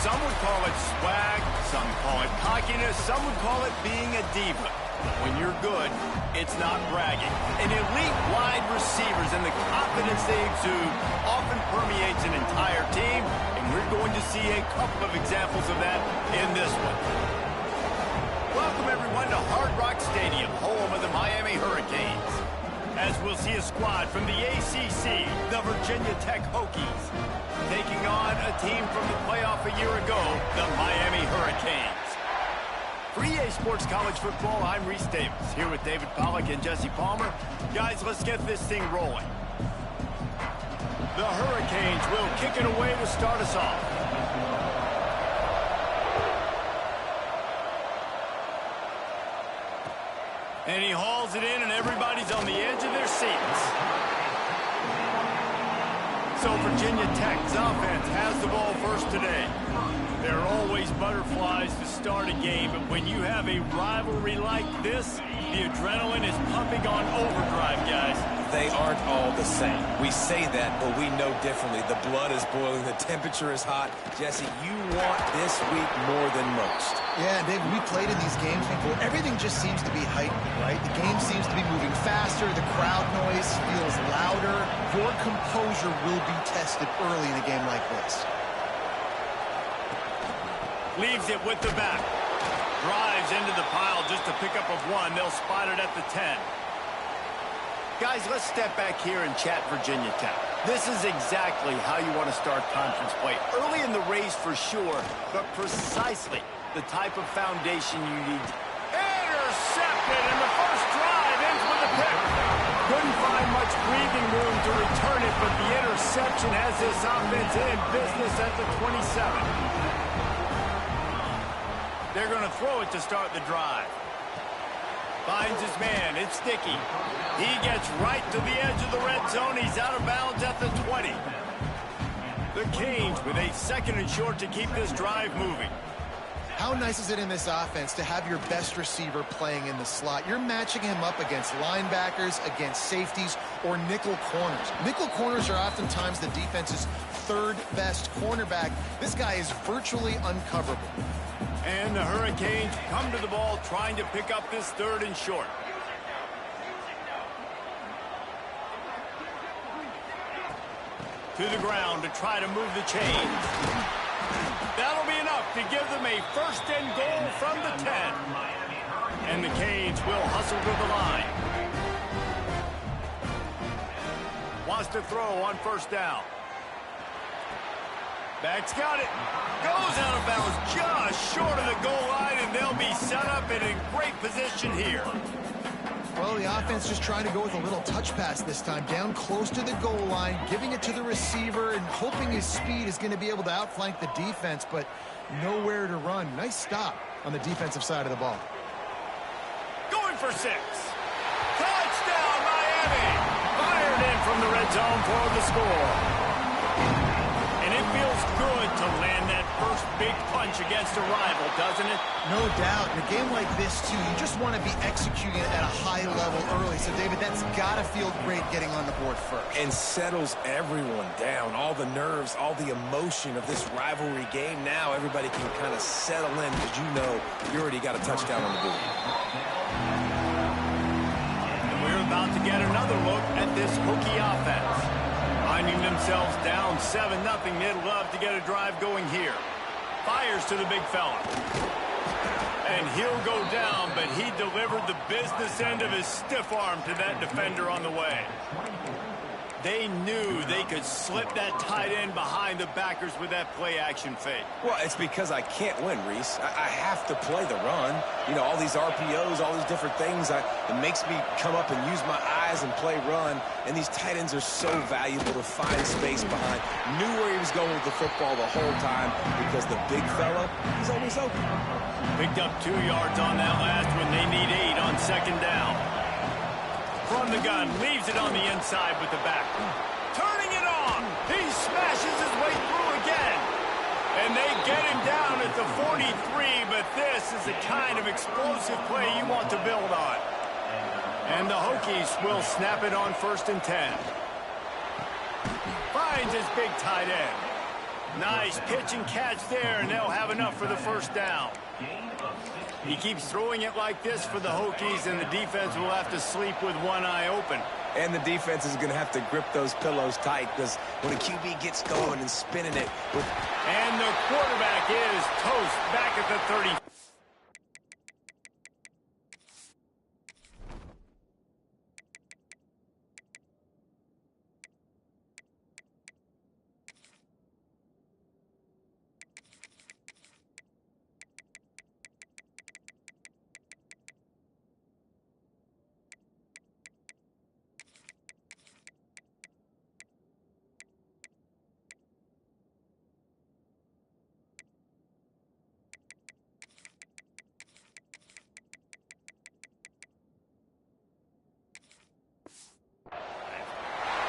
Some would call it swag, some call it cockiness, some would call it being a diva. When you're good, it's not bragging. An elite wide receivers and the confidence they exude often permeates an entire team, and we're going to see a couple of examples of that in this one. Welcome, everyone, to Hard Rock Stadium, home of the Miami Hurricanes. As we'll see a squad from the ACC, the Virginia Tech Hokies, taking on a team from the playoff a year ago, the Miami Hurricanes. For EA Sports College Football, I'm Reese Davis, here with David Pollack and Jesse Palmer. Guys, let's get this thing rolling. The Hurricanes will kick it away to start us off. And he hauls it in, and everybody's on the edge of their seats. So Virginia Tech's offense has the ball first today. There are always butterflies to start a game, but when you have a rivalry like this, the adrenaline is pumping on overdrive, guys. They aren't all the same. We say that, but we know differently. The blood is boiling. The temperature is hot. Jesse, you want this week more than most. Yeah, Dave, we played in these games before. Everything just seems to be heightened, right? The game seems to be moving faster. The crowd noise feels louder. Your composure will be tested early in a game like this. Leaves it with the back. Drives into the pile just to pick up of one. They'll spot it at the 10. Guys, let's step back here and chat Virginia Tech. This is exactly how you want to start conference play. Early in the race for sure, but precisely the type of foundation you need. Intercepted, and the first drive ends with a pick. Couldn't find much breathing room to return it, but the interception has this offense in business at the 27. They're going to throw it to start the drive. Finds his man. It's sticky. He gets right to the edge of the red zone. He's out of bounds at the 20. The Canes with a second and short to keep this drive moving. How nice is it in this offense to have your best receiver playing in the slot? You're matching him up against linebackers, against safeties, or nickel corners. Nickel corners are oftentimes the defense's third best cornerback. This guy is virtually uncoverable. And the Hurricanes come to the ball trying to pick up this third and short. To the ground to try to move the chains. That'll be enough to give them a first and goal from the 10. And the Canes will hustle to the line. Wants to throw on first down. Back's got it. Goes out of bounds just short of the goal line, and they'll be set up in a great position here. Well, the offense just trying to go with a little touch pass this time, down close to the goal line, giving it to the receiver and hoping his speed is going to be able to outflank the defense, but nowhere to run. Nice stop on the defensive side of the ball. Going for 6. Touchdown, Miami! Fired in from the red zone for the score. And it feels good to land that first big punch against a rival, doesn't it? No doubt. In a game like this, too, you just want to be executing it at a high level early. So, David, that's got to feel great getting on the board first. And settles everyone down. All the nerves, all the emotion of this rivalry game. Now everybody can kind of settle in because you know you already got a touchdown on the board. And we're about to get another look at this Hokie offense. Finding themselves down 7-0, they'd love to get a drive going here. Fires to the big fella. And he'll go down, but he delivered the business end of his stiff arm to that defender on the way. They knew they could slip that tight end behind the backers with that play-action fake. Well, it's because I can't win, Reese. I have to play the run. You know, all these RPOs, all these different things, it makes me come up and use my eyes and play run. And these tight ends are so valuable to find space behind. Knew where he was going with the football the whole time because the big fella, he's always open. Picked up 2 yards on that last one. They need 8 on second down. From the gun, leaves it on the inside with the back. Turning it on. He smashes his way through again. And they get him down at the 43, but this is the kind of explosive play you want to build on. And the Hokies will snap it on 1st and 10. Finds his big tight end. Nice pitch and catch there, and they'll have enough for the first down. He keeps throwing it like this for the Hokies, and the defense will have to sleep with one eye open. And the defense is going to have to grip those pillows tight, because when a QB gets going and spinning it. And the quarterback is toast back at the 30.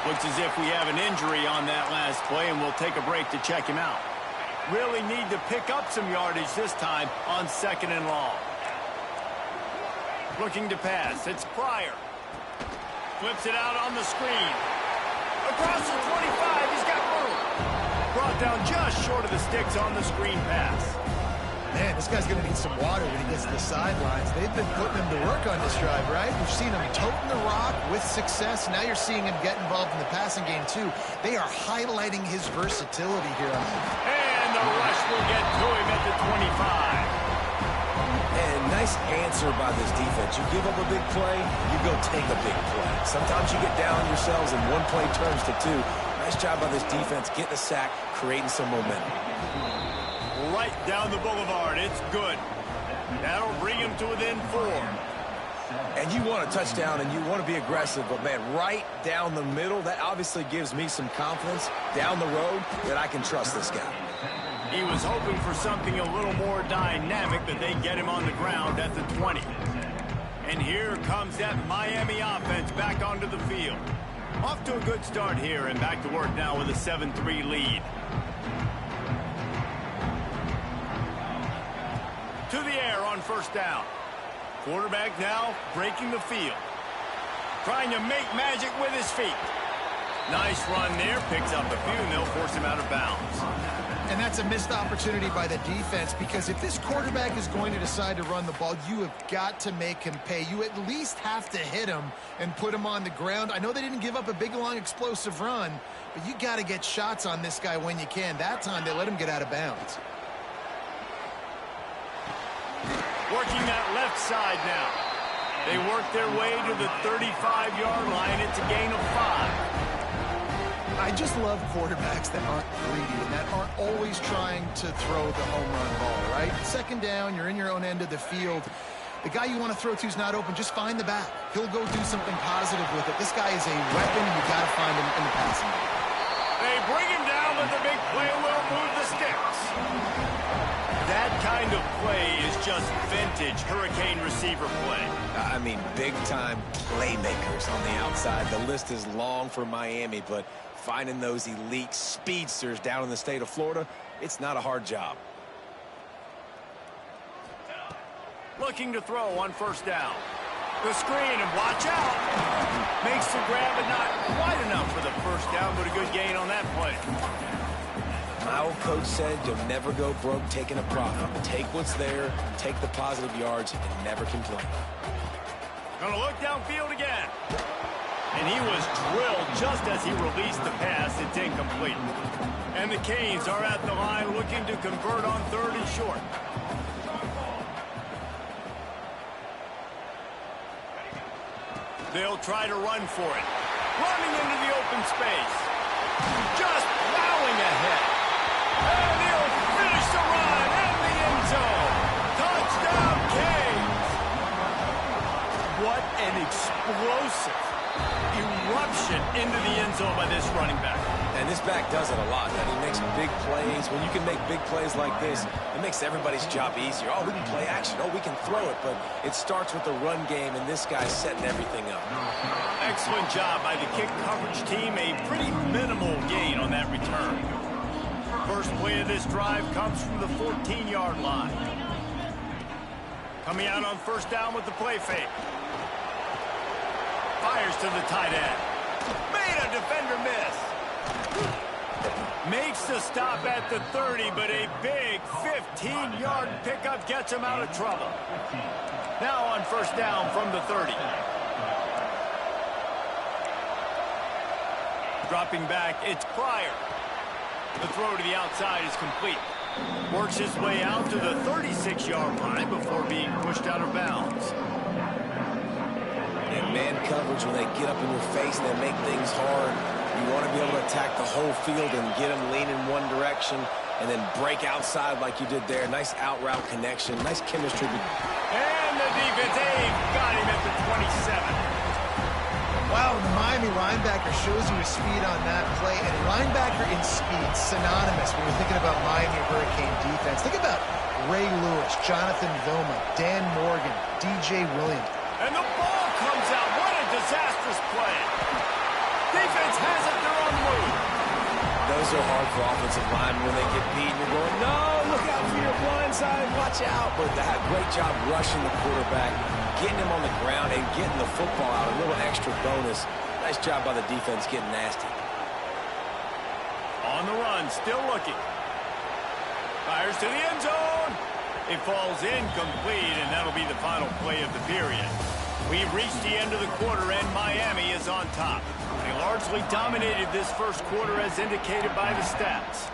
Looks as if we have an injury on that last play, and we'll take a break to check him out. Really need to pick up some yardage this time on 2nd and long. Looking to pass. It's Pryor. Flips it out on the screen. Across the 25. He's got room. Brought down just short of the sticks on the screen pass. Man, this guy's going to need some water when he gets to the sidelines. They've been putting him to work on this drive, right? We've seen him toting the rock with success. Now you're seeing him get involved in the passing game, too. They are highlighting his versatility here. And the rush will get to him at the 25. And nice answer by this defense. You give up a big play, you go take a big play. Sometimes you get down yourselves and one play turns to two. Nice job by this defense getting a sack, creating some momentum. Right down the boulevard. It's good. That'll bring him to within 4. And you want a touchdown and you want to be aggressive, but, man, right down the middle, that obviously gives me some confidence down the road that I can trust this guy. He was hoping for something a little more dynamic, but they get him on the ground at the 20. And here comes that Miami offense back onto the field. Off to a good start here and back to work now with a 7-3 lead. To the air on 1st down. Quarterback now breaking the field. Trying to make magic with his feet. Nice run there. Picks up a few, and they'll force him out of bounds. And that's a missed opportunity by the defense, because if this quarterback is going to decide to run the ball, you have got to make him pay. You at least have to hit him and put him on the ground. I know they didn't give up a big, long, explosive run, but you got to get shots on this guy when you can. That time they let him get out of bounds. Working that left side now. They work their way to the 35-yard line. It's a gain of 5. I just love quarterbacks that aren't greedy and that aren't always trying to throw the home run ball, right? 2nd down, you're in your own end of the field. The guy you want to throw to is not open. Just find the back. He'll go do something positive with it. This guy is a weapon. You got to find him in the passing game. They bring him down, but the big play will move the sticks. That kind of play is just vintage Hurricane receiver play. I mean, big-time playmakers on the outside. The list is long for Miami, but finding those elite speedsters down in the state of Florida, it's not a hard job. Looking to throw on 1st down. The screen, and watch out. Makes the grab, but not quite enough for the 1st down, but a good gain on that play. My old coach said you'll never go broke taking a profit. Take what's there, take the positive yards, and never complain. Gonna look downfield again. And he was drilled just as he released the pass. It's incomplete. And the Canes are at the line looking to convert on 3rd and short. They'll try to run for it. Running into the open space. Just plowing ahead. And he'll finish the run in the end zone. Touchdown, Canes. What an explosive eruption into the end zone by this running back. And this back does it a lot. And he makes big plays. When you can make big plays like this, it makes everybody's job easier. Oh, we can play action. Oh, we can throw it. But it starts with the run game, and this guy's setting everything up. Excellent job by the kick coverage team. A pretty minimal gain on that return. First play of this drive comes from the 14-yard line. Coming out on 1st down with the play fake. Fires to the tight end. Made a defender miss. Makes the stop at the 30, but a big 15-yard pickup gets him out of trouble. Now on first down from the 30. Dropping back, it's Pryor. The throw to the outside is complete. Works his way out to the 36-yard line before being pushed out of bounds. And man coverage, when they get up in your face and they make things hard, you want to be able to attack the whole field and get them leaning one direction and then break outside like you did there. Nice out route connection, nice chemistry. And the defense, got him at the 27. Wow, the Miami linebacker shows you his speed on that play, and linebacker in speed, synonymous when you're thinking about Miami Hurricane defense. Think about Ray Lewis, Jonathan Vilma, Dan Morgan, DJ Williams. And the ball comes out. What a disastrous play. Defense has it, they're on the move. Those are hard for offensive line when they get beat. You're going, no, look out for your blind side, watch out. But that great job rushing the quarterback, getting him on the ground and getting the football out. A little extra bonus. Nice job by the defense getting nasty. On the run, still looking. Fires to the end zone. It falls incomplete, and that'll be the final play of the period. We've reached the end of the quarter, and Miami is on top. They largely dominated this first quarter as indicated by the stats.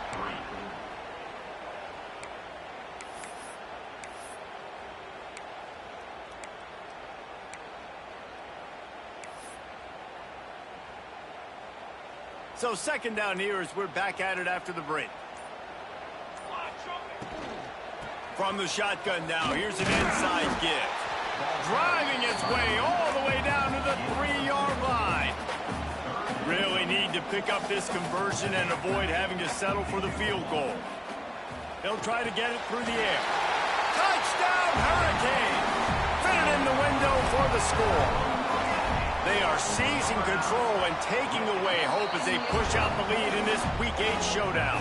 So second down here as we're back at it after the break. From the shotgun now, here's an inside give. Driving its way all the way down to the 3-yard line. Really need to pick up this conversion and avoid having to settle for the field goal. They'll try to get it through the air. Touchdown, Hurricane! Fitted in the window for the score. They are seizing control and taking away hope as they push out the lead in this Week 8 showdown.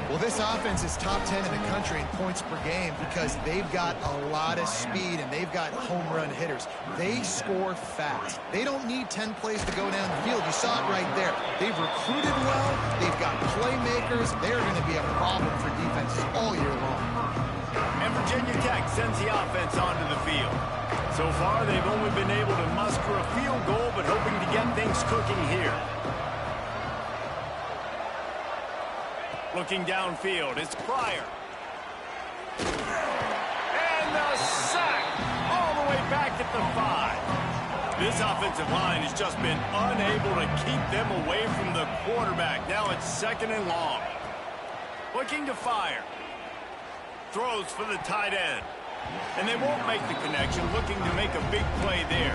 Well, this offense is top 10 in the country in points per game because they've got a lot of speed and they've got home run hitters. They score fast. They don't need 10 plays to go down the field. You saw it right there. They've recruited well. They've got playmakers. They're going to be a problem for defenses all year long. And Virginia Tech sends the offense onto the field. So far, they've only been able to muster a field goal, but hoping to get things cooking here. Looking downfield, it's Pryor. And the sack all the way back at the 5. This offensive line has just been unable to keep them away from the quarterback. Now it's second and long. Looking to fire. Throws for the tight end. And they won't make the connection, looking to make a big play there.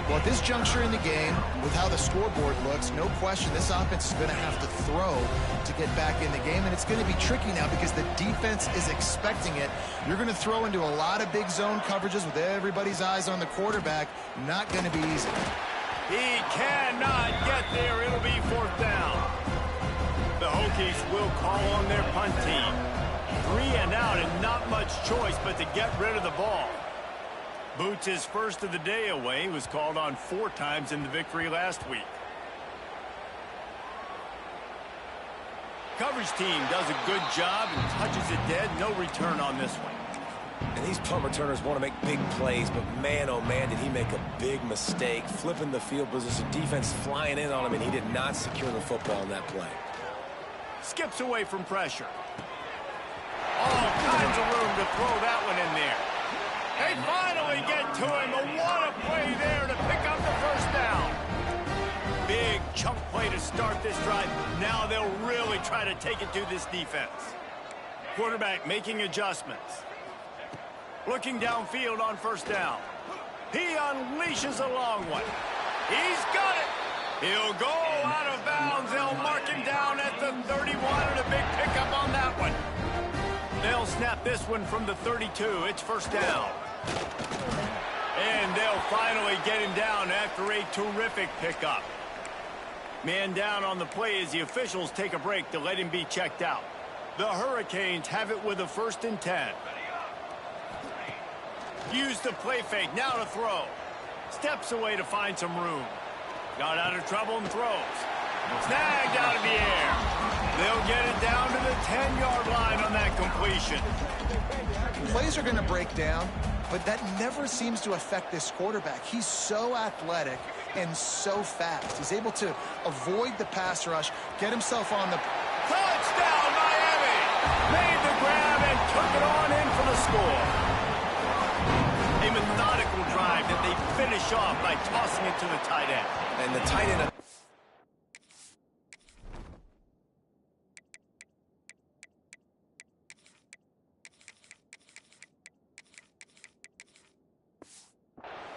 Well, at this juncture in the game, with how the scoreboard looks, no question this offense is going to have to throw to get back in the game, and it's going to be tricky now because the defense is expecting it. You're going to throw into a lot of big zone coverages with everybody's eyes on the quarterback. Not going to be easy. He cannot get there. It'll be fourth down. The Hokies will call on their punt team. 3 and out and not much choice but to get rid of the ball. Boots, his first of the day away, was called on 4 times in the victory last week. Coverage team does a good job and touches it dead. No return on this one. And these punt returners want to make big plays, but man, oh man, did he make a big mistake. Flipping the field position, defense flying in on him, and he did not secure the football in that play. Skips away from pressure. All kinds of room to throw that one in there. They finally get to him. What a play there to pick up the first down. Big chunk play to start this drive. Now they'll really try to take it to this defense. Quarterback making adjustments. Looking downfield on first down. He unleashes a long one. He's got it. He'll go out of bounds. They'll mark him down at the 31 and a big pickup on that one. They'll snap this one from the 32. It's first down. And they'll finally get him down after a terrific pickup. Man down on the play as the officials take a break to let him be checked out. The Hurricanes have it with a 1st and 10. Use the play fake, now to throw. Steps away to find some room. Got out of trouble and throws. Snagged out of the air. They'll get it down to the 10-yard line on that completion. Plays are going to break down, but that never seems to affect this quarterback. He's so athletic and so fast. He's able to avoid the pass rush, get himself on the... Touchdown, Miami! Made the grab and took it on in for the score. A methodical drive that they finish off by tossing it to the tight end. And the tight end...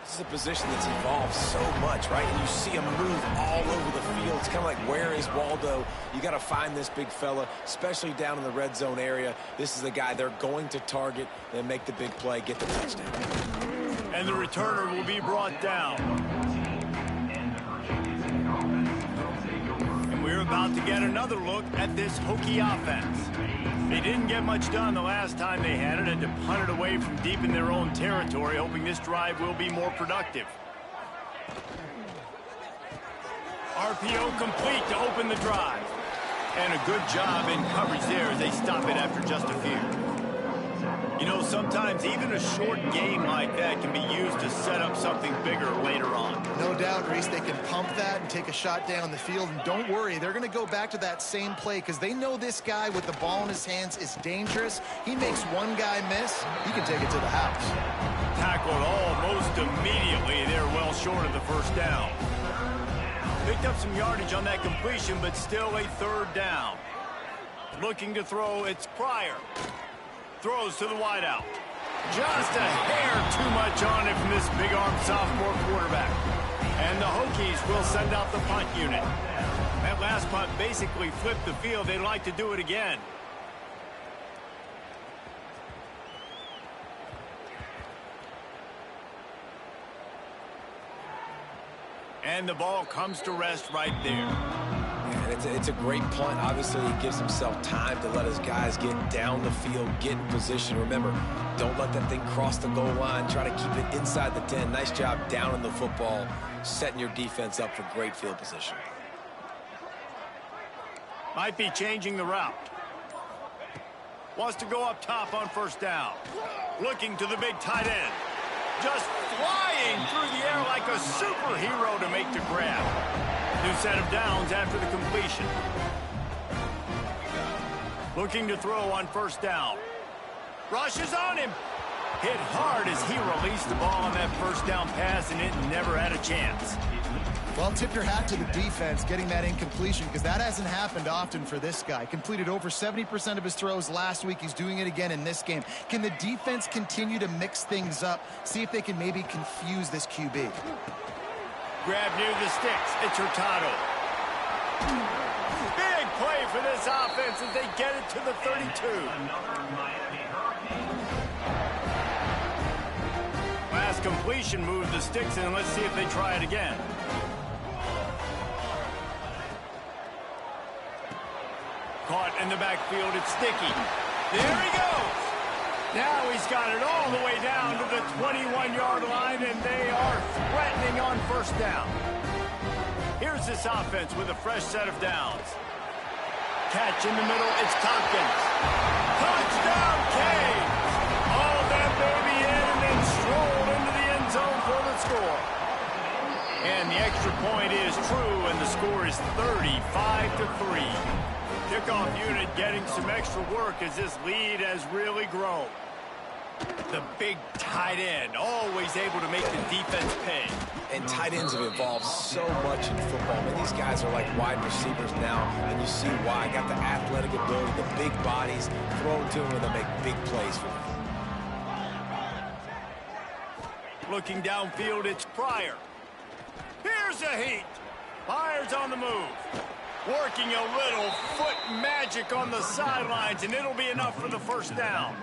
This is a position that's evolved so much, right? And you see him move all over the field. It's kind of like, where is Waldo? You got to find this big fella, especially down in the red zone area. This is the guy they're going to target and make the big play, get the touchdown. And the returner will be brought down. And we're about to get another look at this Hokie offense. They didn't get much done the last time they had it, and to punt it away from deep in their own territory, hoping this drive will be more productive. RPO complete to open the drive. And a good job in coverage there as they stop it after just a few. You know, sometimes even a short game like that can be used to set up something bigger later on. No doubt, Reese, they can pump that and take a shot down the field. And don't worry, they're going to go back to that same play because they know this guy with the ball in his hands is dangerous. He makes one guy miss, he can take it to the house. Tackled almost immediately. They're well short of the first down. Picked up some yardage on that completion, but still a third down. Looking to throw, it's Pryor. Throws to the wideout. Just a hair too much on it from this big-armed sophomore quarterback. And the Hokies will send out the punt unit. That last punt basically flipped the field. They'd like to do it again. And the ball comes to rest right there. It's a great punt. Obviously, he gives himself time to let his guys get down the field, get in position. Remember, don't let that thing cross the goal line. Try to keep it inside the 10. Nice job down in the football, setting your defense up for great field position. Might be changing the route. Wants to go up top on first down. Looking to the big tight end. Just flying through the air like a superhero to make the grab. New set of downs after the completion. Looking to throw on first down. Rushes on him. Hit hard as he released the ball on that first down pass, and it never had a chance. Well, tip your hat to the defense getting that incompletion because that hasn't happened often for this guy. Completed over 70% of his throws last week. He's doing it again in this game. Can the defense continue to mix things up? See if they can maybe confuse this QB. Grab near the sticks. It's Hurtado. Big play for this offense as they get it to the 32. Last completion moved the sticks in. Let's see if they try it again. Caught in the backfield. It's Sticky. There he goes. Now he's got it all the way down to the 21-yard line, and they are threatening on first down. Here's this offense with a fresh set of downs. Catch in the middle, it's Tompkins. Touchdown, Kane! All that baby in and then strolled into the end zone for the score. And the extra point is true, and the score is 35-3. Kickoff unit getting some extra work as this lead has really grown. The big tight end, always able to make the defense pay. And tight ends have evolved so much in football. I mean, these guys are like wide receivers now, and you see why. Got the athletic ability, the big bodies, thrown to them, and they make big plays for them. Looking downfield, it's Pryor. Here's a heat. Pryor's on the move. Working a little foot magic on the sidelines, and it'll be enough for the first down.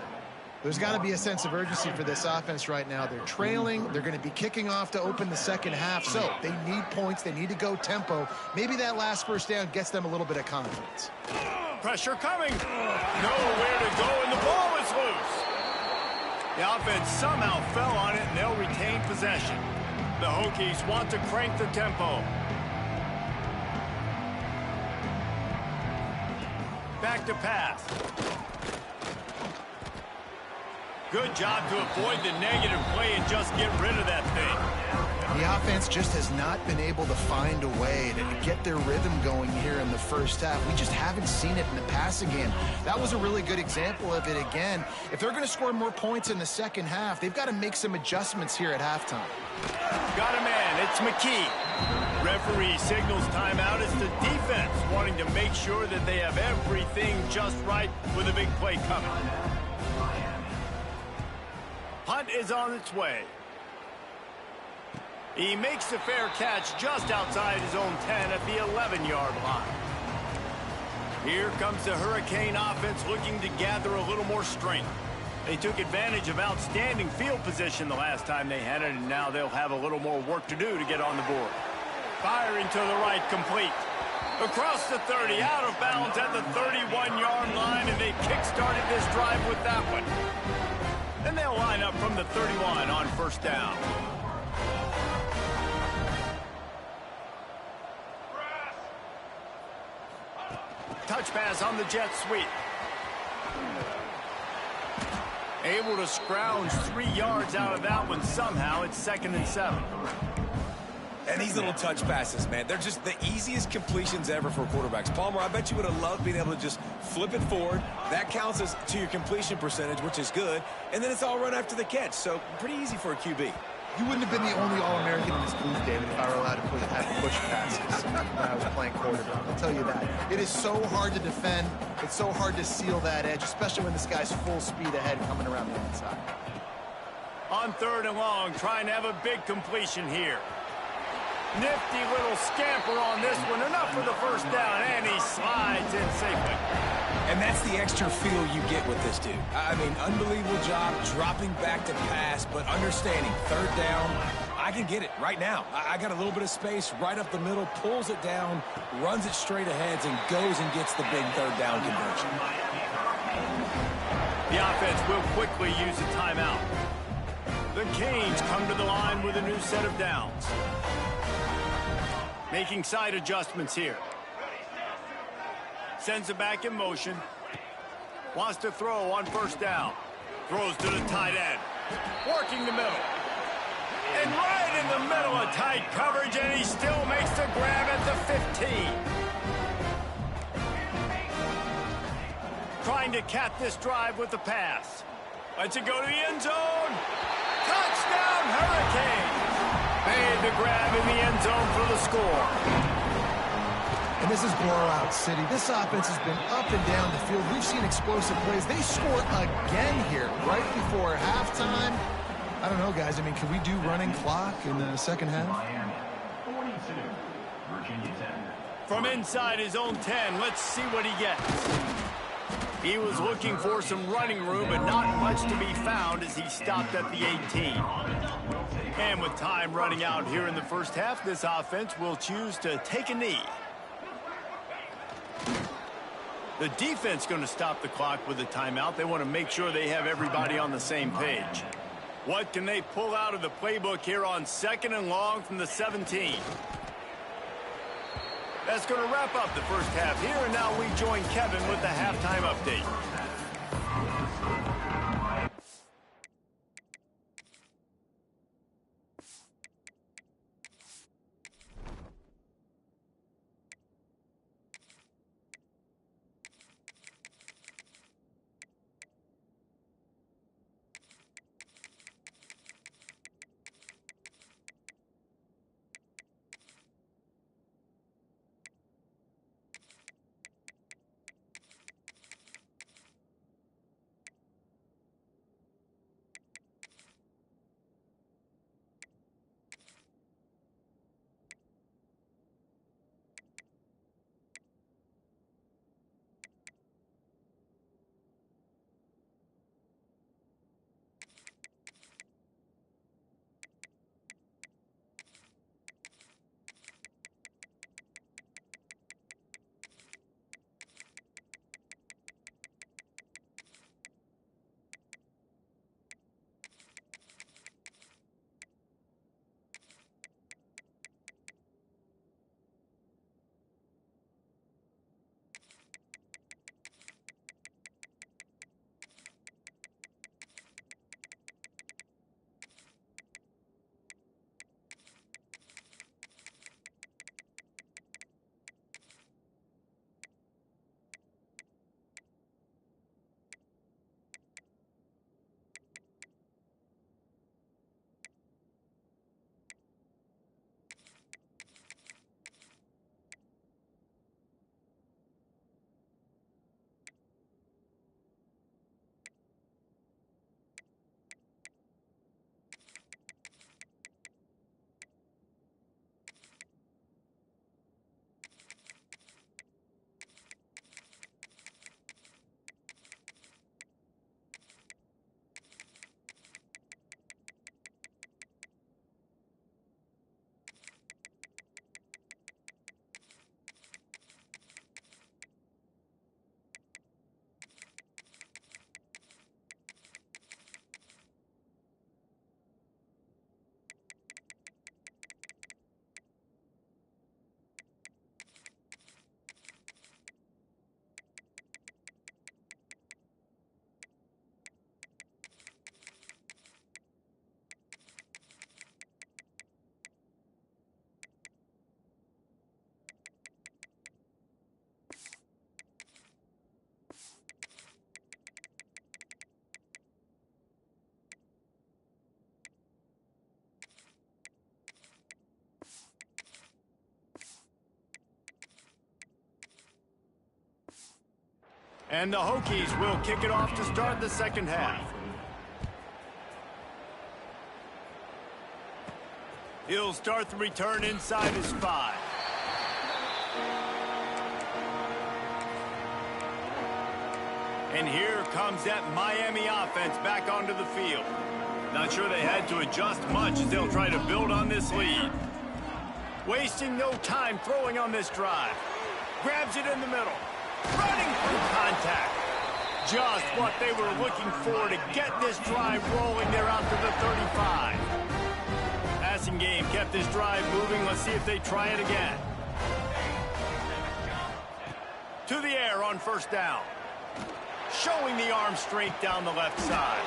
There's got to be a sense of urgency for this offense right now. They're trailing. They're going to be kicking off to open the second half. So they need points. They need to go tempo. Maybe that last first down gets them a little bit of confidence. Pressure coming. Nowhere to go, and the ball is loose. The offense somehow fell on it, and they'll retain possession. The Hokies want to crank the tempo. Back to pass. Good job to avoid the negative play and just get rid of that thing. The offense just has not been able to find a way to get their rhythm going here in the first half. We just haven't seen it in the passing game. That was a really good example of it again. If they're going to score more points in the second half, they've got to make some adjustments here at halftime. Got a man. It's McKee. Referee signals timeout. It's the defense wanting to make sure that they have everything just right with a big play coming. Punt is on its way. He makes the fair catch just outside his own 10 at the 11-yard line. Here comes the Hurricane offense looking to gather a little more strength. They took advantage of outstanding field position the last time they had it, and now they'll have a little more work to do to get on the board. Firing to the right, complete. Across the 30, out of bounds at the 31-yard line, and they kick-started this drive with that one. And they'll line up from the 31 on first down. Touch pass on the jet sweep. Able to scrounge 3 yards out of that one somehow. It's 2nd and 7. And these little touch passes, man, they're just the easiest completions ever for quarterbacks. Palmer, I bet you would have loved being able to just flip it forward. That counts as to your completion percentage, which is good. And then it's all run after the catch. So pretty easy for a QB. You wouldn't have been the only All-American in this booth, David, if I were allowed to have push passes when I was playing quarterback. I'll tell you that. It is so hard to defend. It's so hard to seal that edge, especially when this guy's full speed ahead coming around the inside. On 3rd and long, trying to have a big completion here. Nifty little scamper on this one. Enough for the first down, and he slides in safely. And that's the extra feel you get with this dude. I mean, unbelievable job dropping back to pass, but understanding 3rd down, I can get it right now. I got a little bit of space right up the middle, pulls it down, runs it straight ahead, and goes and gets the big 3rd down conversion. The offense will quickly use a timeout. The Canes come to the line with a new set of downs. Making side adjustments here. Sends it back in motion. Wants to throw on first down. Throws to the tight end. Working the middle. And right in the middle of tight coverage, and he still makes the grab at the 15. Trying to cap this drive with the pass. Lets it go to the end zone. Touchdown, Hurricanes! Made the grab in the end zone for the score. And this is blowout city. This offense has been up and down the field. We've seen explosive plays. They score again here right before halftime. I don't know, guys. I mean, can we do running clock in the second half? From inside his own 10, let's see what he gets. He was looking for some running room, but not much to be found as he stopped at the 18. And with time running out here in the first half, this offense will choose to take a knee. The defense going to stop the clock with a timeout. They want to make sure they have everybody on the same page. What can they pull out of the playbook here on 2nd and long from the 17? That's going to wrap up the first half here, and now we join Kevin with the halftime update. And the Hokies will kick it off to start the second half. He'll start the return inside his 5. And here comes that Miami offense back onto the field. Not sure they had to adjust much as they'll try to build on this lead. Wasting no time throwing on this drive. Grabs it in the middle. Running through contact. Just what they were looking for to get this drive rolling there out to the 35. Passing game kept this drive moving. Let's see if they try it again. To the air on first down. Showing the arm strength down the left side.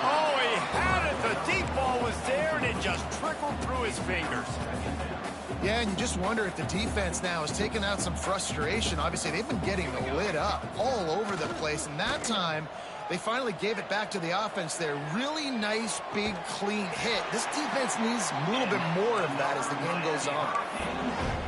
Oh, he had it. The deep ball was there, and it just trickled through his fingers. Yeah, and you just wonder if the defense now has taken out some frustration. Obviously, they've been getting the lid up all over the place, and that time they finally gave it back to the offense there. Really nice, big, clean hit. This defense needs a little bit more of that as the game goes on.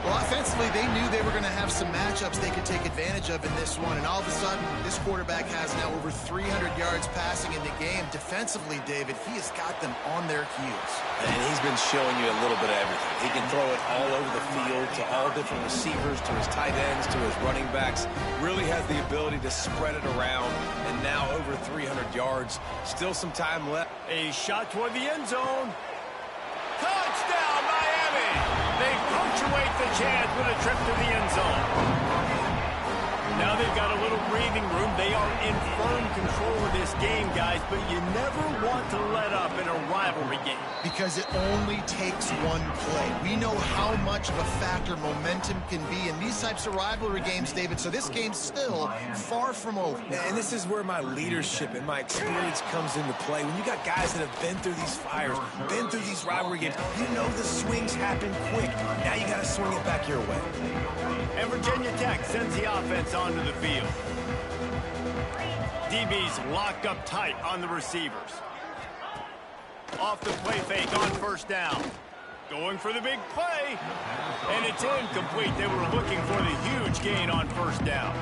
Well, offensively, they knew they were going to have some matchups they could take advantage of in this one, and all of a sudden, this quarterback has now over 300 yards passing in the game. Defensively, David, he has got them on their heels. And he's been showing you a little bit of everything. He can throw it all over the field to all different receivers, to his tight ends, to his running backs. Really has the ability to spread it around, and now over 300 yards. Still some time left. A shot toward the end zone. Touchdown, Miami! They punctuate the chance with a trip to the end zone. Now they've got a little breathing room. They are in firm control of this game, guys, but you never want to let up in a rivalry game. Because it only takes one play. We know how much of a factor momentum can be in these types of rivalry games, David, so this game's still far from over. And this is where my leadership and my experience comes into play. When you got guys that have been through these fires, been through these rivalry games, you know the swings happen quick. Now you got to swing it back your way. And Virginia Tech sends the offense onto the field. DB's locked up tight on the receivers. Off the play fake on first down. Going for the big play. And it's incomplete. They were looking for the huge gain on first down.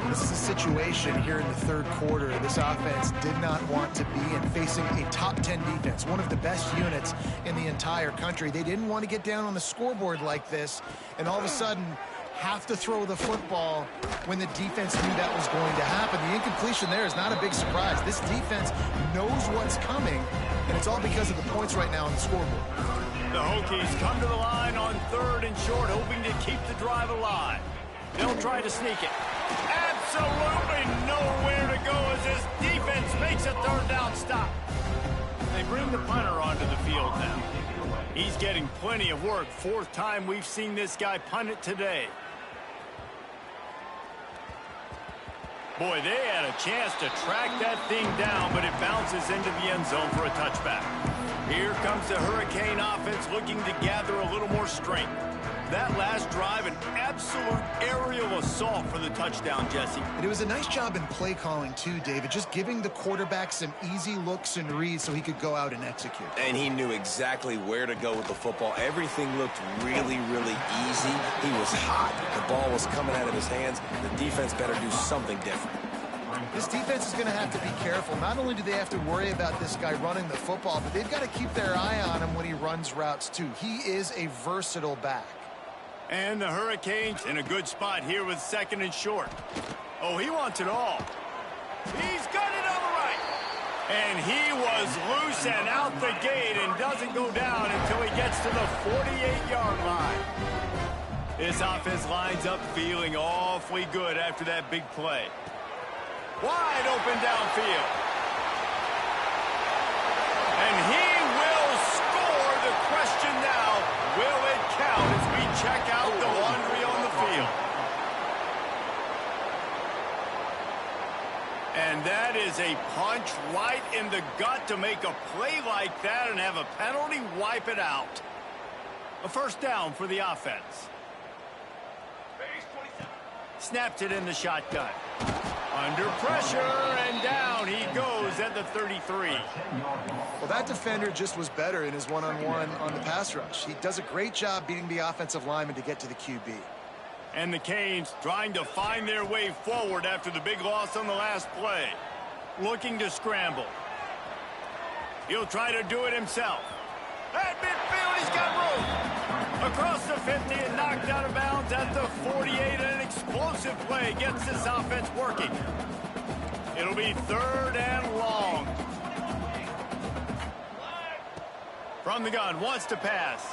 This is a situation here in the third quarter this offense did not want to be in, facing a top 10 defense, one of the best units in the entire country. They didn't want to get down on the scoreboard like this, and all of a sudden have to throw the football when the defense knew that was going to happen. The incompletion there is not a big surprise. This defense knows what's coming, and it's all because of the points right now on the scoreboard. The Hokies come to the line on third and short, hoping to keep the drive alive. They'll try to sneak it. Absolutely nowhere to go as this defense makes a third down stop. They bring the punter onto the field now. He's getting plenty of work. Fourth time we've seen this guy punt it today. Boy, they had a chance to track that thing down, but it bounces into the end zone for a touchback. Here comes the Hurricane offense looking to gather a little more strength. That last drive, an absolute aerial assault for the touchdown, Jesse. And it was a nice job in play calling, too, David, just giving the quarterback some easy looks and reads so he could go out and execute. And he knew exactly where to go with the football. Everything looked really, really easy. He was hot. The ball was coming out of his hands. The defense better do something different. This defense is going to have to be careful. Not only do they have to worry about this guy running the football, but they've got to keep their eye on him when he runs routes, too. He is a versatile back. And the Hurricanes in a good spot here with second and short. Oh, he wants it all. He's got it on the right. And he was loose and out the gate and doesn't go down until he gets to the 48-yard line. This offense lines up feeling awfully good after that big play. Wide open downfield. And he will score. The question now, will it count as we check out the laundry on the field? And that is a punch right in the gut to make a play like that and have a penalty wipe it out. A first down for the offense. Snapped it in the shotgun. Under pressure, and down he goes at the 33. Well, that defender just was better in his one-on-one on the pass rush. He does a great job beating the offensive lineman to get to the QB. And the Canes trying to find their way forward after the big loss on the last play. Looking to scramble. He'll try to do it himself. At midfield, he's got room. Across the 50 and knocked out of bounds at the 48. An explosive play gets this offense working. It'll be 3rd and long. From the gun, wants to pass.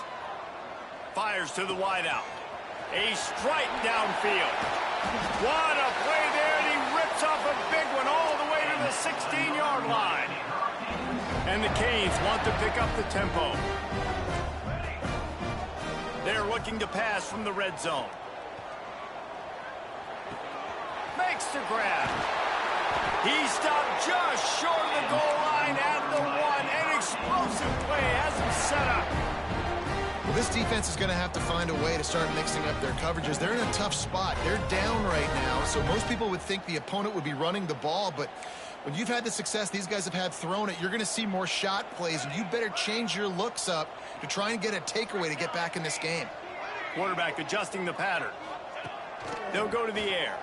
Fires to the wideout. A strike downfield. What a play there, and he rips off a big one all the way to the 16-yard line. And the Canes want to pick up the tempo. They're looking to pass from the red zone. Makes the grab. He stopped just short of the goal line at the 1. An explosive play has him set up. Well, this defense is going to have to find a way to start mixing up their coverages. They're in a tough spot. They're down right now, so most people would think the opponent would be running the ball, but when you've had the success these guys have had throwing it, you're going to see more shot plays, and you better change your looks up to try and get a takeaway to get back in this game. Quarterback adjusting the pattern. They'll go to the air.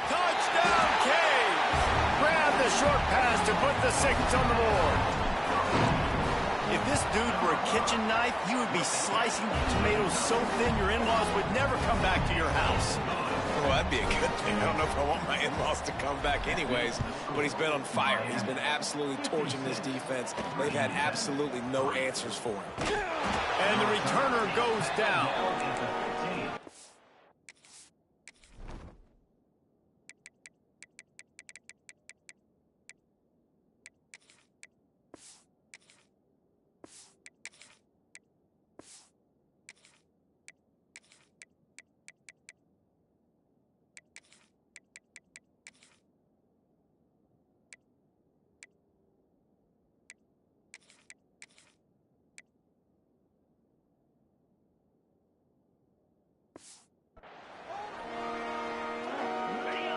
Touchdown, Canes! Grab the short pass to put the 6 on the board. If this dude were a kitchen knife, you would be slicing tomatoes so thin your in-laws would never come back to your house. Well, that'd be a good thing. I don't know if I want my in-laws to come back anyways, but he's been on fire. He's been absolutely torching this defense. They've had absolutely no answers for him. And the returner goes down.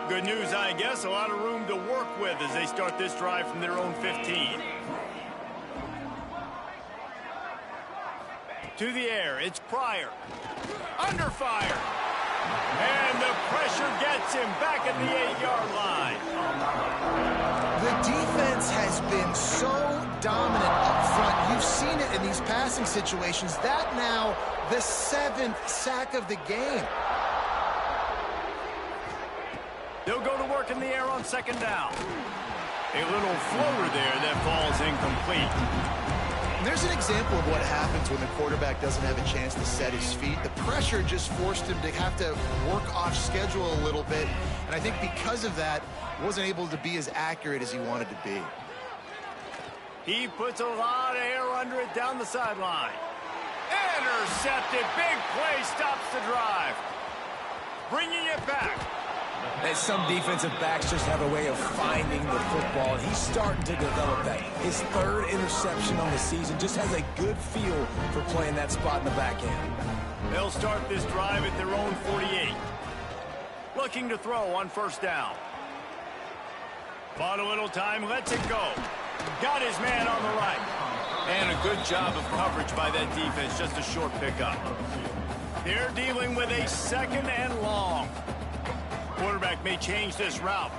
Good news, I guess. A lot of room to work with as they start this drive from their own 15. To the air, it's Pryor. Under fire. And the pressure gets him back at the 8-yard line. The defense has been so dominant up front. You've seen it in these passing situations. That now the 7th sack of the game. They'll go to work in the air on 2nd down. A little floater there that falls incomplete. And there's an example of what happens when the quarterback doesn't have a chance to set his feet. The pressure just forced him to have to work off schedule a little bit. And I think because of that, wasn't able to be as accurate as he wanted to be. He puts a lot of air under it down the sideline. Intercepted. Big play stops the drive. Bringing it back. And some defensive backs just have a way of finding the football, and he's starting to develop that. His 3rd interception on the season, just has a good feel for playing that spot in the back end. They'll start this drive at their own 48. Looking to throw on 1st down. Bought a little time, lets it go. Got his man on the right. And a good job of coverage by that defense, just a short pickup. They're dealing with a 2nd and long. Quarterback may change this route.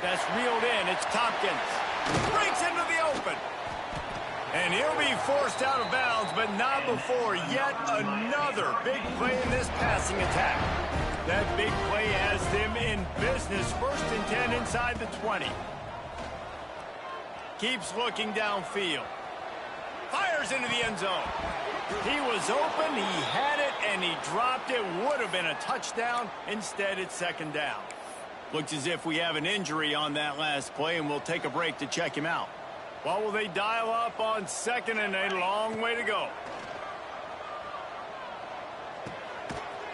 That's reeled in. It's Tompkins. Breaks into the open. And he'll be forced out of bounds, but not before yet another big play in this passing attack. That big play has them in business. 1st and 10 inside the 20. Keeps looking downfield. Fires into the end zone. He was open, he had it, and he dropped it. Would have been a touchdown. Instead, it's 2nd down. Looks as if we have an injury on that last play, and we'll take a break to check him out. What will they dial up on 2nd and a long way to go?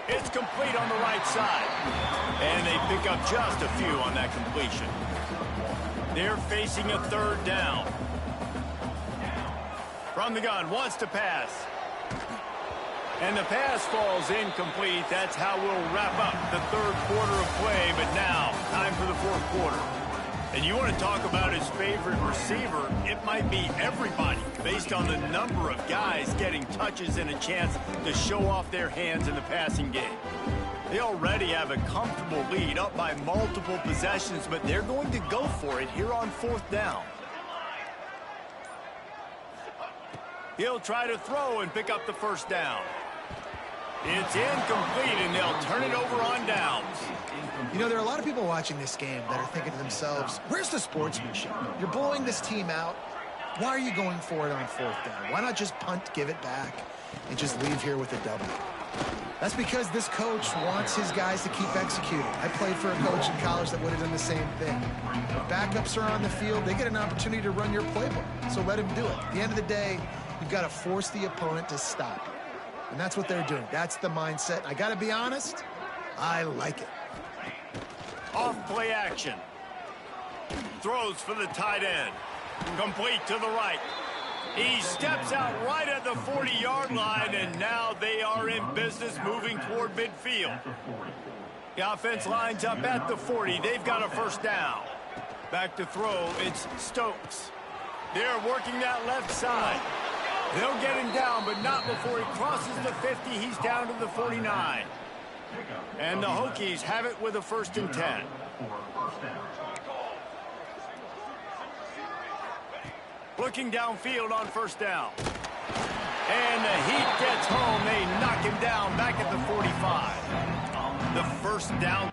It's complete on the right side. And they pick up just a few on that completion. They're facing a 3rd down. From the gun, wants to pass. And the pass falls incomplete. That's how we'll wrap up the 3rd quarter of play. But now, time for the 4th quarter. And you want to talk about his favorite receiver, it might be everybody based on the number of guys getting touches and a chance to show off their hands in the passing game. They already have a comfortable lead up by multiple possessions, but they're going to go for it here on 4th down. He'll try to throw and pick up the first down. It's incomplete, and they'll turn it over on downs. You know, there are a lot of people watching this game that are thinking to themselves, where's the sportsmanship? You're blowing this team out. Why are you going for it on 4th down? Why not just punt, give it back, and just leave here with a W? That's because this coach wants his guys to keep executing. I played for a coach in college that would have done the same thing. If backups are on the field, they get an opportunity to run your playbook, so let him do it. At the end of the day, you've got to force the opponent to stop you. And that's what they're doing. That's the mindset. I got to be honest, I like it. Off play action. Throws for the tight end. Complete to the right. He steps out right at the 40-yard line, and now they are in business moving toward midfield. The offense lines up at the 40. They've got a first down. Back to throw, it's Stokes. They're working that left side. They'll get him down, but not before he crosses the 50. He's down to the 49. And the Hokies have it with a 1st and 10. Looking downfield on 1st down. And the heat gets home. They knock him down back at the 45. The first down.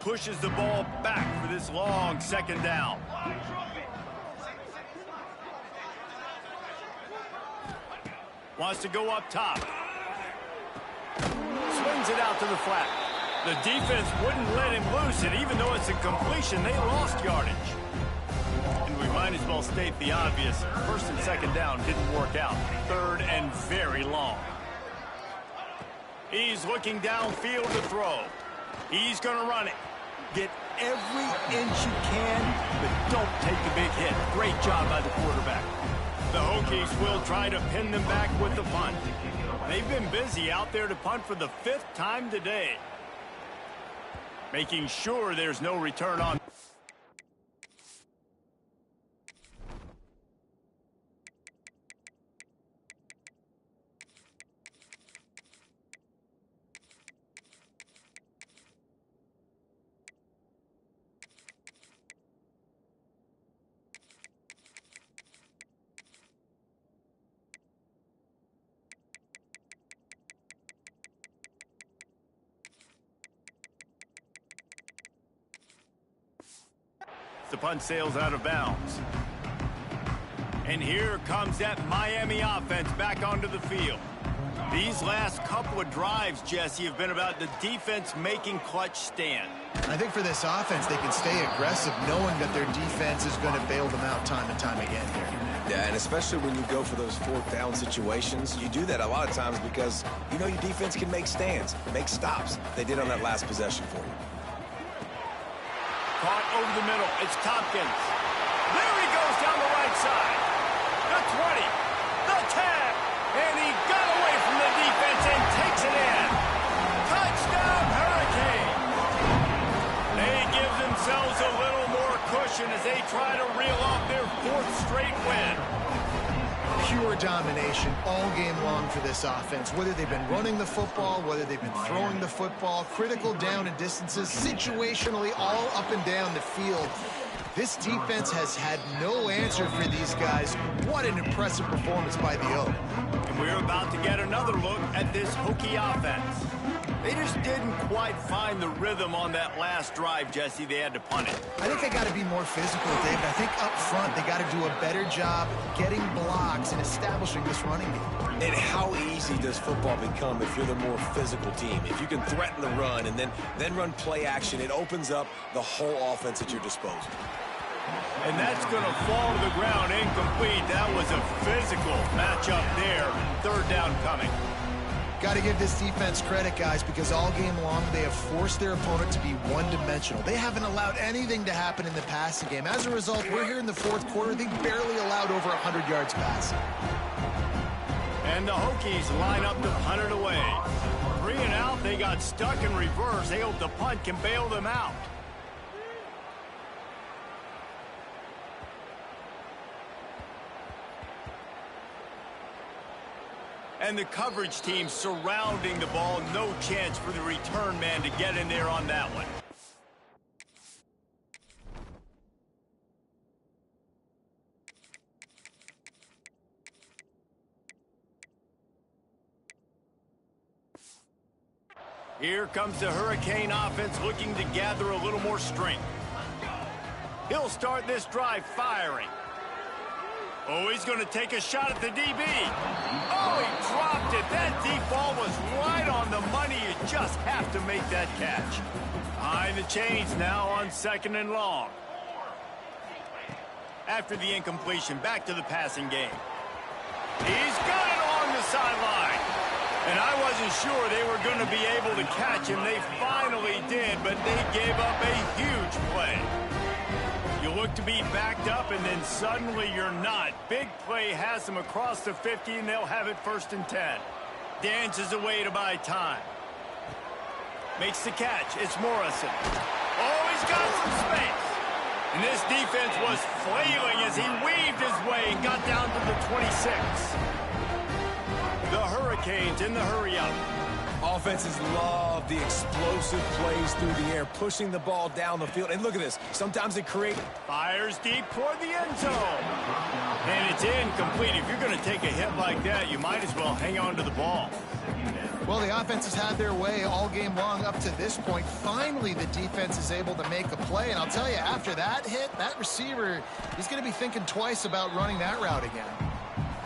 Pushes the ball back for this long 2nd down. Wants to go up top. Swings it out to the flat. The defense wouldn't let him loose, and even though it's a completion, they lost yardage. And we might as well state the obvious. 1st and 2nd down didn't work out. 3rd and very long. He's looking downfield to throw. He's going to run it. Get every inch you can, but don't take the big hit. Great job by the quarterback. The Hokies will try to pin them back with the punt. They've been busy out there to punt for the 5th time today. Making sure there's no return on. The punt sails out of bounds. And here comes that Miami offense back onto the field. These last couple of drives, Jesse, have been about the defense making clutch stand. I think for this offense, they can stay aggressive knowing that their defense is going to bail them out time and time again here. Yeah, and especially when you go for those 4th down situations, you do that a lot of times because you know your defense can make stands, make stops. They did on that last possession for you. Caught over the middle. It's Tompkins. There he goes down the right side. The 20. The 10. And he got away from the defense and takes it in. Touchdown, Hurricane. They give themselves a little more cushion as they try to reel off their 4th straight win. Pure domination all game long for this offense. Whether they've been running the football, whether they've been throwing the football, critical down and distances, situationally all up and down the field. This defense has had no answer for these guys. What an impressive performance by the O. And we're about to get another look at this Hokie offense. They just didn't quite find the rhythm on that last drive, Jesse. They had to punt it. I think they got to be more physical, David. I think up front they got to do a better job getting blocks and establishing this running game. And how easy does football become if you're the more physical team? If you can threaten the run and then run play action, it opens up the whole offense at your disposal. And that's going to fall to the ground incomplete. That was a physical matchup there. Third down coming. Got to give this defense credit, guys, because all game long they have forced their opponent to be one-dimensional. They haven't allowed anything to happen in the passing game. As a result, we're here in the fourth quarter. They barely allowed over 100 yards passing. And the Hokies line up to punt it away. 3 and out, they got stuck in reverse. They hope the punt can bail them out. And the coverage team surrounding the ball. No chance for the return man to get in there on that one. Here comes the Hurricane offense looking to gather a little more strength. He'll start this drive firing. Oh, he's going to take a shot at the DB. Oh, he dropped it. That deep ball was right on the money. You just have to make that catch. Behind the chains now on 2nd and long. After the incompletion, back to the passing game. He's got it on the sideline. And I wasn't sure they were going to be able to catch him. They finally did, but they gave up a huge play. You look to be backed up, and then suddenly you're not. Big play has them across the 50, and they'll have it 1st and 10. Dances away to buy time. Makes the catch. It's Morrison. Oh, he's got some space. And this defense was flailing as he weaved his way and got down to the 26. The Hurricanes in the hurry-up. Offenses love the explosive plays through the air, pushing the ball down the field. And look at this. Sometimes they create... Fires deep toward the end zone. And it's incomplete. If you're going to take a hit like that, you might as well hang on to the ball. Well, the offense has had their way all game long up to this point. Finally, the defense is able to make a play. And I'll tell you, after that hit, that receiver, he's going to be thinking twice about running that route again.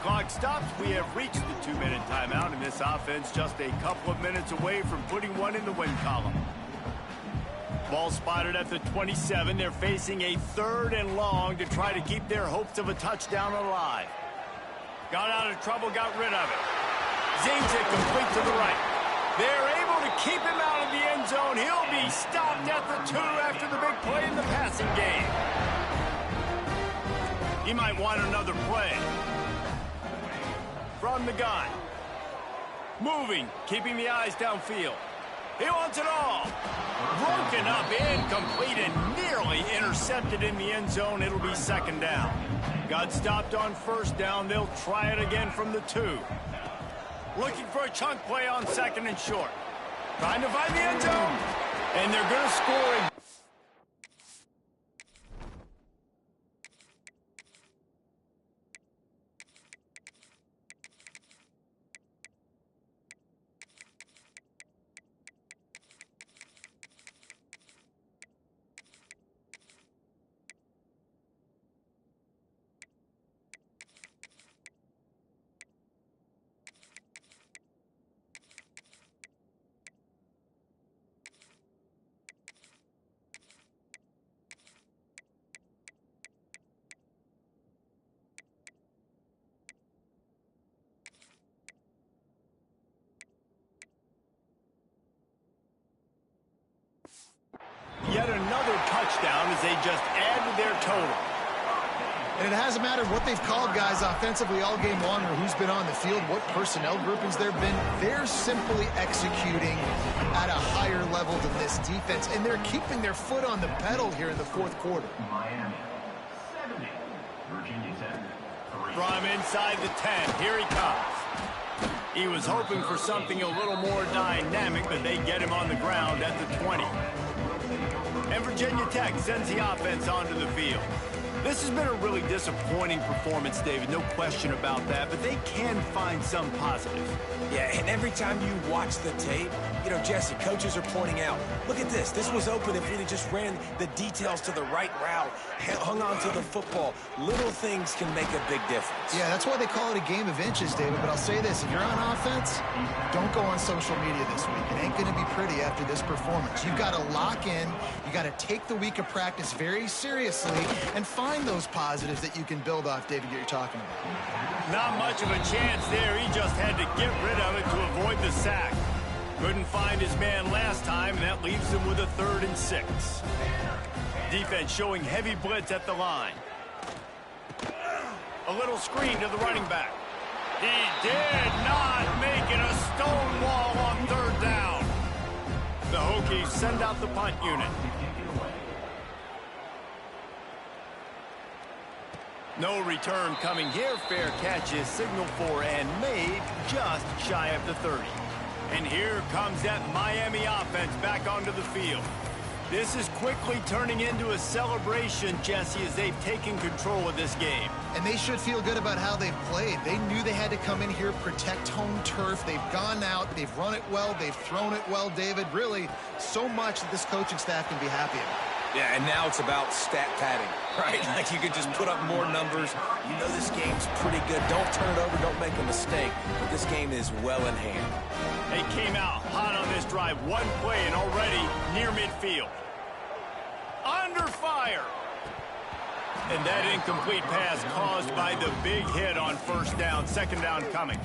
Clock stops. We have reached the 2-minute timeout, and this offense just a couple of minutes away from putting one in the win column. Ball spotted at the 27. They're facing a 3rd and long to try to keep their hopes of a touchdown alive. Got out of trouble, got rid of it. Zings it complete to the right. They're able to keep him out of the end zone. He'll be stopped at the 2 after the big play in the passing game. He might want another play. From the gun. Moving, keeping the eyes downfield. He wants it all. Broken up, incomplete, and nearly intercepted in the end zone. It'll be 2nd down. Got stopped on 1st down. They'll try it again from the 2. Looking for a chunk play on 2nd and short. Trying to find the end zone. And they're going to score again. Yet another touchdown as they just add to their total. And it hasn't mattered what they've called guys offensively all game long or who's been on the field, what personnel groupings there have been. They're simply executing at a higher level than this defense, and they're keeping their foot on the pedal here in the 4th quarter. Miami, 70. Virginia Tech, 3. From inside the 10, here he comes. He was hoping for something a little more dynamic, but they get him on the ground at the 20. And Virginia Tech sends the offense onto the field. This has been a really disappointing performance, David, no question about that, but they can find some positive. Yeah, and every time you watch the tape, you know, Jesse, coaches are pointing out, look at this. This was open if we had just ran the details to the right route, hung on to the football. Little things can make a big difference. Yeah, that's why they call it a game of inches, David. But I'll say this, if you're on offense, don't go on social media this week. It ain't going to be pretty after this performance. You've got to lock in. You got to take the week of practice very seriously and find those positives that you can build off, David, you're talking about. Not much of a chance there. He just had to get rid of it to avoid the sack. Couldn't find his man last time, and that leaves him with a 3rd and 6. Defense showing heavy blitz at the line. A little screen to the running back. He did not make it a stone wall on 3rd down. The Hokies send out the punt unit. No return coming here. Fair catch is signaled for and made just shy of the 30. And here comes that Miami offense back onto the field. This is quickly turning into a celebration, Jesse, as they've taken control of this game. And they should feel good about how they've played. They knew they had to come in here, protect home turf. They've gone out, they've run it well, they've thrown it well, David. Really, so much that this coaching staff can be happy about. Yeah, and now it's about stat padding, right? Like you can just put up more numbers. You know this game's pretty good. Don't turn it over, don't make a mistake. But this game is well in hand. They came out hot on this drive. One play and already near midfield. Under fire. And that incomplete pass caused by the big hit on 1st down. 2nd down coming.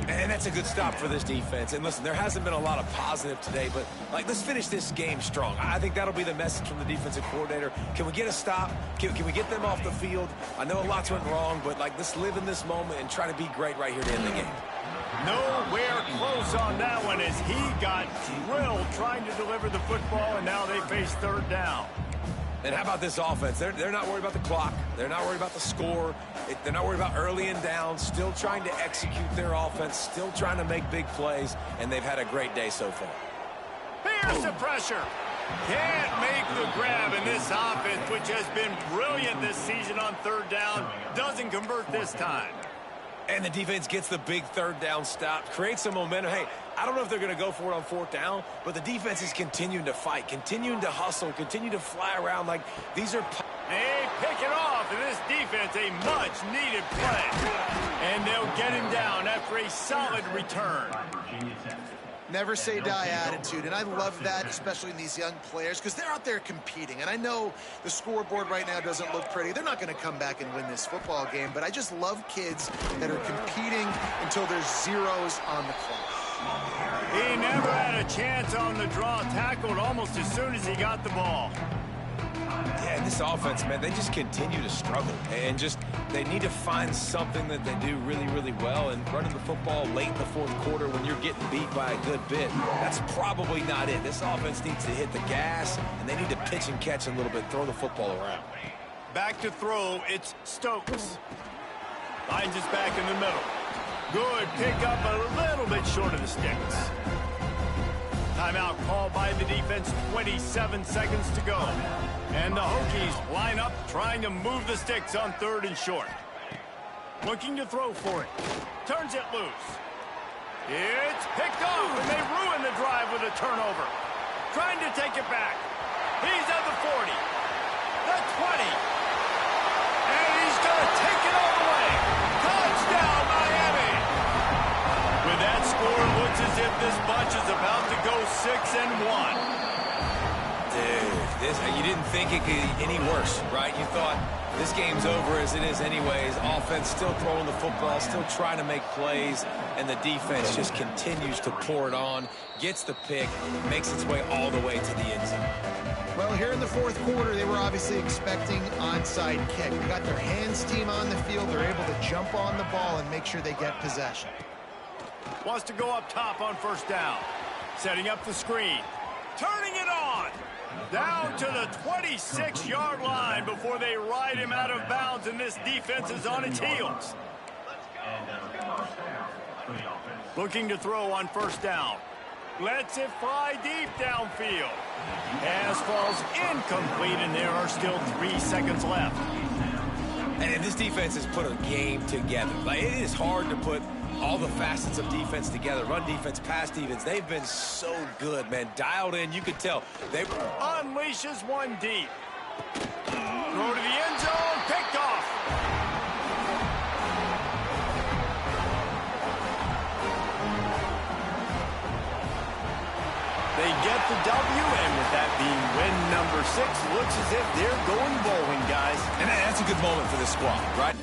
And that's a good stop for this defense. And listen, there hasn't been a lot of positive today, but like let's finish this game strong. I think that'll be the message from the defensive coordinator. Can we get a stop? Can we get them off the field? I know a lot's went wrong, but like let's live in this moment and try to be great right here to end the game. Nowhere close on that one as he got drilled trying to deliver the football, and now they face 3rd down. And how about this offense? They're not worried about the clock. They're not worried about the score. They're not worried about early and down. Still trying to execute their offense. Still trying to make big plays. And they've had a great day so far. Here's the pressure. Can't make the grab in this offense, which has been brilliant this season on 3rd down. Doesn't convert this time. And the defense gets the big 3rd down stop, creates some momentum. Hey, I don't know if they're going to go for it on 4th down, but the defense is continuing to fight, continuing to hustle, continue to fly around like these are... They pick it off, and this defense a much-needed play. And they'll get him down after a solid return. Never say die attitude, and I love that, especially in these young players, because they're out there competing. And I know the scoreboard right now doesn't look pretty. They're not going to come back and win this football game, but I just love kids that are competing until there's zeros on the clock. He never had a chance on the draw, tackled almost as soon as he got the ball. Yeah, this offense, man, they just continue to struggle. And just, they need to find something that they do really, really well. And running the football late in the 4th quarter when you're getting beat by a good bit, that's probably not it. This offense needs to hit the gas, and they need to pitch and catch a little bit, throw the football around. Back to throw, it's Stokes. Finds us back in the middle. Good pick up a little bit short of the sticks. Timeout called by the defense, 27 seconds to go. And the Hokies line up, trying to move the sticks on 3rd and short. Looking to throw for it. Turns it loose. It's picked off, and they ruin the drive with a turnover. Trying to take it back. He's at the 40. The 20. And he's going to take it all the way. Touchdown, Miami. With that score, it looks as if this bunch is about to go 6-1. Dude, you didn't think it could get any worse, right? You thought this game's over as it is anyways. Offense still throwing the football, still trying to make plays, and the defense just continues to pour it on, gets the pick, makes its way all the way to the end zone. Well, here in the 4th quarter, they were obviously expecting onside kick. They got their hands team on the field. They're able to jump on the ball and make sure they get possession. Wants to go up top on 1st down. Setting up the screen. Turning it on. Down to the 26-yard line before they ride him out of bounds, and this defense is on its heels. Looking to throw on 1st down. Lets it fly deep downfield. Pass falls incomplete, and there are still 3 seconds left. And this defense has put a game together. Like, it is hard to put all the facets of defense together. Run defense, pass defense. They've been so good, man. Dialed in. You could tell. They unleashes one deep. Throw to the end zone. Picked off. They get the W, and with that being win number 6, looks as if they're going bowling, guys. And that's a good moment for this squad, right?